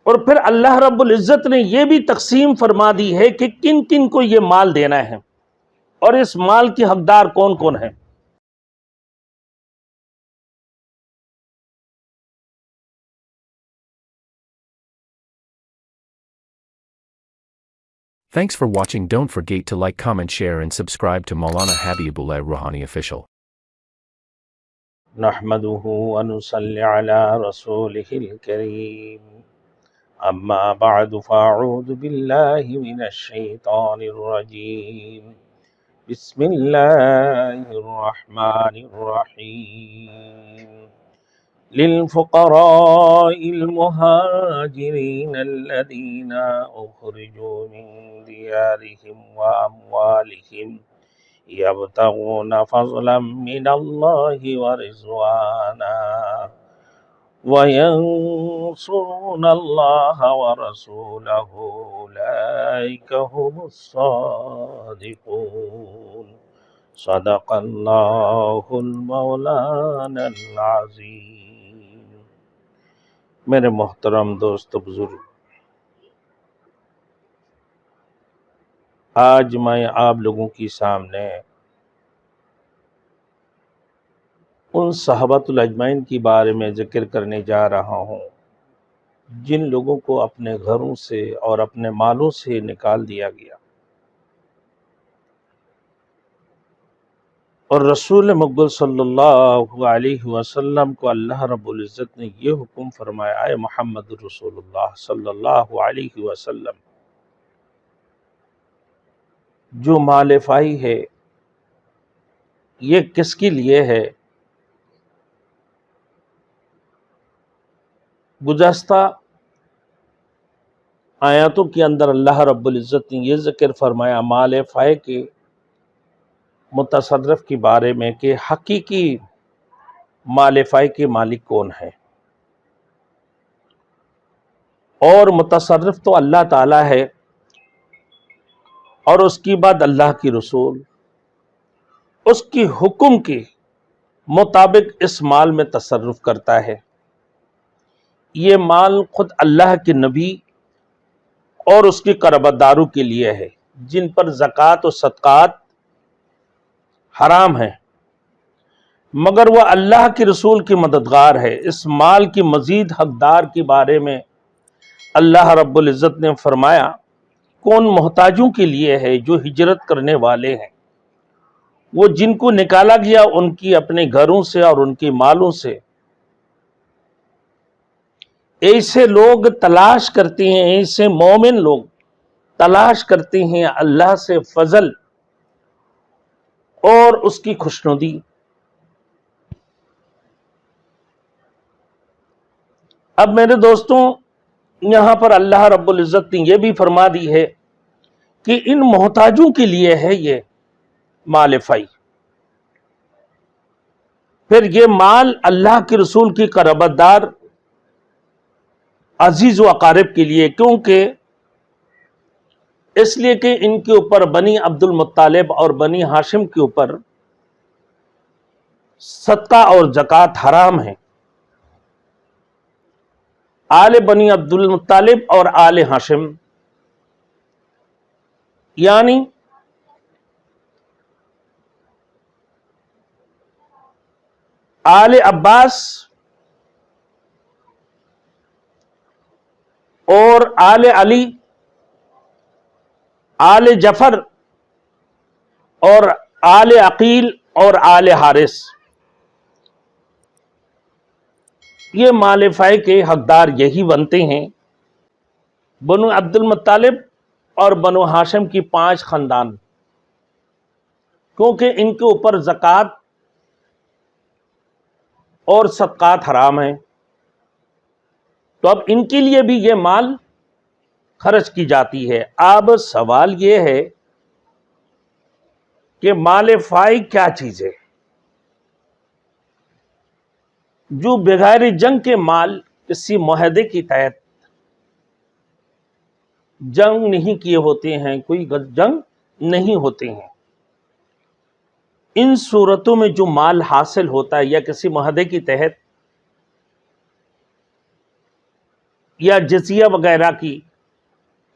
اور پھر اللہ رب العزت نے یہ بھی تقسیم فرما دی ہے کہ کن کن کو یہ مال دینا ہے اور اس مال کی حقدار کون کون ہیں۔ Thanks for watching. Don't forget to like, comment, share and subscribe to Maulana Habibullah Rouhani Official. نحمده ونصلي على رسوله الكريم اما بعد فاعوذ بالله من الشيطان الرجيم بسم الله الرحمن الرحيم للفقراء المهاجرين الذين أخرجوا من ديارهم وأموالهم يبتغون فضلا من الله ورضوانا وينصرون الله ورسوله أولئك هم الصادقون صدق اللہ المولانا العظیم۔ میرے محترم دوست بزرگ، آج میں آپ لوگوں کی سامنے ان صحابۃ الاجمعین کے بارے میں ذکر کرنے جا رہا ہوں جن لوگوں کو اپنے گھروں سے اور اپنے مالوں سے نکال دیا گیا، اور رسول مقبول صلی اللہ علیہ وسلم کو اللہ رب العزت نے یہ حکم فرمایا، اے محمد رسول اللہ صلی اللہ علیہ وسلم، جو مال فائی ہے یہ کس کے لیے ہے؟ گزشتہ آیاتوں کے اندر اللہ رب العزت نے یہ ذکر فرمایا مال فائی کے متصرف کے بارے میں کہ حقیقی مال فائی کے مالک کون ہے، اور متصرف تو اللہ تعالی ہے، اور اس کے بعد اللہ کی رسول اس کی حکم کے مطابق اس مال میں تصرف کرتا ہے۔ یہ مال خود اللہ کے نبی اور اس کے قرابتداروں کے لیے ہے جن پر زکوٰۃ و صدقات حرام ہیں، مگر وہ اللہ کے رسول کی مددگار ہے۔ اس مال کی مزید حقدار کے بارے میں اللہ رب العزت نے فرمایا کون محتاجوں کے لیے ہے، جو ہجرت کرنے والے ہیں، وہ جن کو نکالا گیا ان کی اپنے گھروں سے اور ان کے مالوں سے۔ ایسے لوگ تلاش کرتے ہیں، ایسے مومن لوگ تلاش کرتے ہیں اللہ سے فضل اور اس کی خوشنودی۔ اب میرے دوستوں، یہاں پر اللہ رب العزت نے یہ بھی فرما دی ہے کہ ان محتاجوں کے لیے ہے یہ مال فائی۔ پھر یہ مال اللہ کے رسول کی قرابتدار عزیز و اقارب کے لیے، کیونکہ اس لیے کہ ان کے اوپر بنی عبد المطلب اور بنی ہاشم کے اوپر صدقہ اور زکوٰۃ حرام ہے۔ آل بنی عبد المطلب اور آل ہاشم یعنی آل عباس اور آل علی، آل جعفر اور آل عقیل اور آل حارث، یہ مال فائی کے حقدار یہی بنتے ہیں۔ بنو عبد المطلب اور بنو ہاشم کی 5 خاندان، کیونکہ ان کے اوپر زکوٰۃ اور صدقات حرام ہیں، تو اب ان کے لیے بھی یہ مال خرچ کی جاتی ہے۔ اب سوال یہ ہے کہ مال فائی کیا چیز ہے؟ جو بغیر جنگ کے مال کسی معاہدے کے تحت جنگ نہیں کیے ہوتے ہیں، کوئی جنگ نہیں ہوتے ہیں، ان صورتوں میں جو مال حاصل ہوتا ہے یا کسی معاہدے کے تحت یا جزیہ وغیرہ کی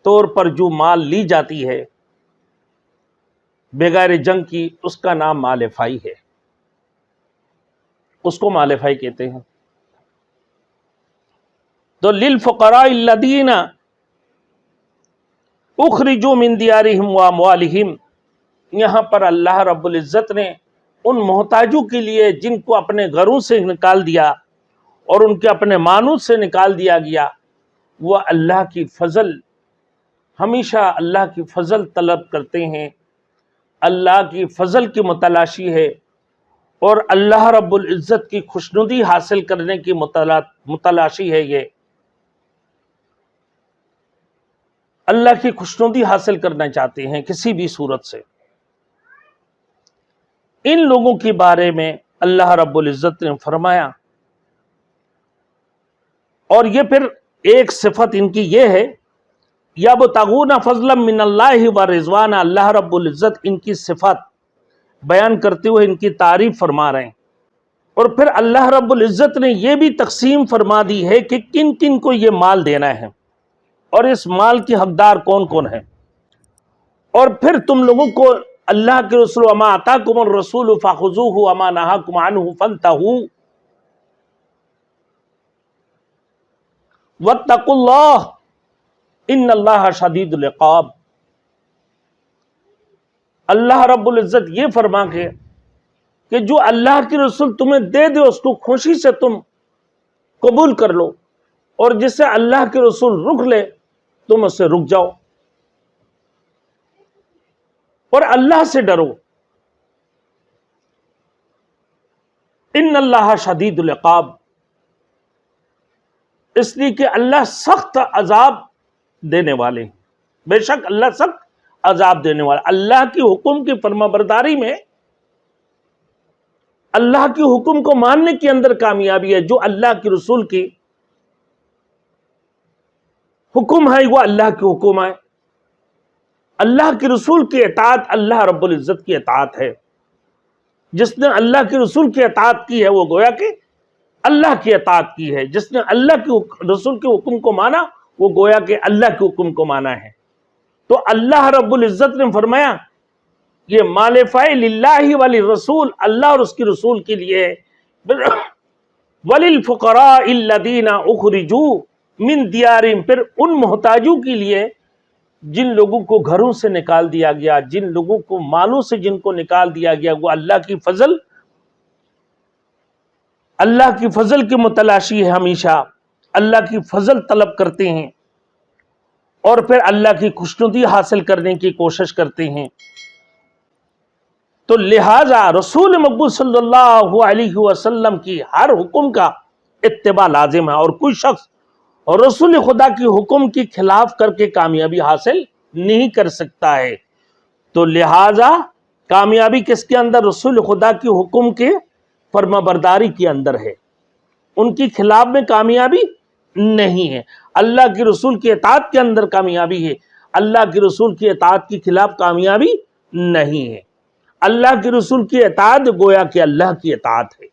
طور پر جو مال لی جاتی ہے بغیر جنگ کی، اس کا نام مال فائی ہے، اس کو مال فائی کہتے ہیں۔ تو للفقراء الذین اخرجوا من دیارہم واموالہم، یہاں پر اللہ رب العزت نے ان محتاجوں کے لیے جن کو اپنے گھروں سے نکال دیا اور ان کے اپنے مالوں سے نکال دیا گیا، وہ اللہ کی فضل، ہمیشہ اللہ کی فضل طلب کرتے ہیں، اللہ کی فضل کی متلاشی ہے، اور اللہ رب العزت کی خوشنودی حاصل کرنے کی متلاشی ہے۔ یہ اللہ کی خوشنودی حاصل کرنا چاہتے ہیں کسی بھی صورت سے۔ ان لوگوں کے بارے میں اللہ رب العزت نے فرمایا، اور یہ پھر ایک صفت ان کی یہ ہے، یبتغون فضلا من اللہ ورضوانا، اللہ رب العزت ان کی صفت بیان کرتے ہوئے ان کی تعریف فرما رہے ہیں، اور پھر اللہ رب العزت نے یہ بھی تقسیم فرما دی ہے کہ کن کن کو یہ مال دینا ہے اور اس مال کی حقدار کون کون ہے۔ اور پھر تم لوگوں کو اللہ کے رسول وما آتاکم الرسول فخذوہ وما نہاکم عنہ فانتہوا واتقوا اللہ ان اللہ شدید العقاب۔ اللہ رب العزت یہ فرما کے کہ جو اللہ کے رسول تمہیں دے دے اس کو خوشی سے تم قبول کر لو، اور جس سے اللہ کے رسول رک لے تم اس سے رک جاؤ، اور اللہ سے ڈرو، ان اللہ شدید العقاب، اس لیے کہ اللہ سخت عذاب دینے والے ہیں، بے شک اللہ سخت عذاب دینے والا۔ اللہ کی حکم کی فرمانبرداری میں، اللہ کے حکم کو ماننے کے اندر کامیابی ہے۔ جو اللہ کے رسول کی حکم ہے وہ اللہ کے حکم ہے، اللہ کے رسول کی اطاعت اللہ رب العزت کی اطاعت ہے۔ جس نے اللہ کے رسول کی اطاعت کی ہے وہ گویا کہ اللہ کی اطاعت کی ہے، جس نے اللہ کے رسول کے حکم کو مانا وہ گویا کہ اللہ کے حکم کو مانا ہے۔ تو اللہ رب العزت نے فرمایا یہ مال فائی للہ وللرسول، اللہ اور اس کے رسول کے لیے، وللفقراء الذین اخرجوا من دیارہم، پھر ان محتاجوں کے لیے جن لوگوں کو گھروں سے نکال دیا گیا، جن لوگوں کو مالوں سے جن کو نکال دیا گیا، وہ اللہ کی فضل کی متلاشی ہے، ہمیشہ اللہ کی فضل طلب کرتے ہیں اور پھر اللہ کی خوشنودی حاصل کرنے کی کوشش کرتے ہیں۔ تو لہٰذا رسول مقبول صلی اللہ علیہ وسلم کی ہر حکم کا اتباع لازم ہے، اور کوئی شخص اور رسول خدا کی حکم کی خلاف کر کے کامیابی حاصل نہیں کر سکتا ہے۔ تو لہٰذا کامیابی کس کے اندر؟ رسول خدا کی حکم کے فرمانبرداری کے اندر ہے، ان کی خلاف میں کامیابی نہیں ہے۔ اللہ کے رسول کی اطاعت کے اندر کامیابی ہے، اللہ کے رسول کی اطاعت کے خلاف کامیابی نہیں ہے۔ اللہ کے رسول کی اطاعت گویا کہ اللہ کی اطاعت ہے۔